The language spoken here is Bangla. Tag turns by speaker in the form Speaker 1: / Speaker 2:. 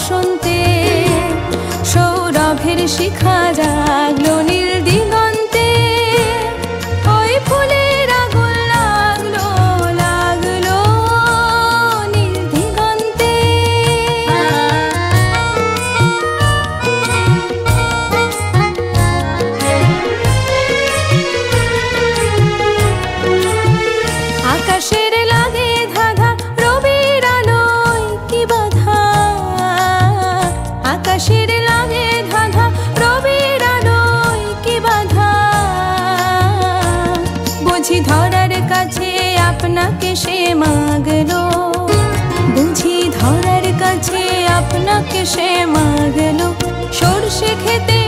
Speaker 1: বসন্তে, সৌরভের শিখা জাগলো নীল দিগন্তে, ওই ফুলের আগুন লাগলো লাগলো নীল দিগন্তে। আকাশের লাগে ধাঁধা রবির আলোয় কি বাধা, আকাশের লাগে ধাঁধা রবির আলোয় কি বাধা, বুঝি ধরার কাছে আপনাকে সে মাগলো, বুঝি ধরার কাছে আপনাকে সে মাগলো, সর্ষে খেতে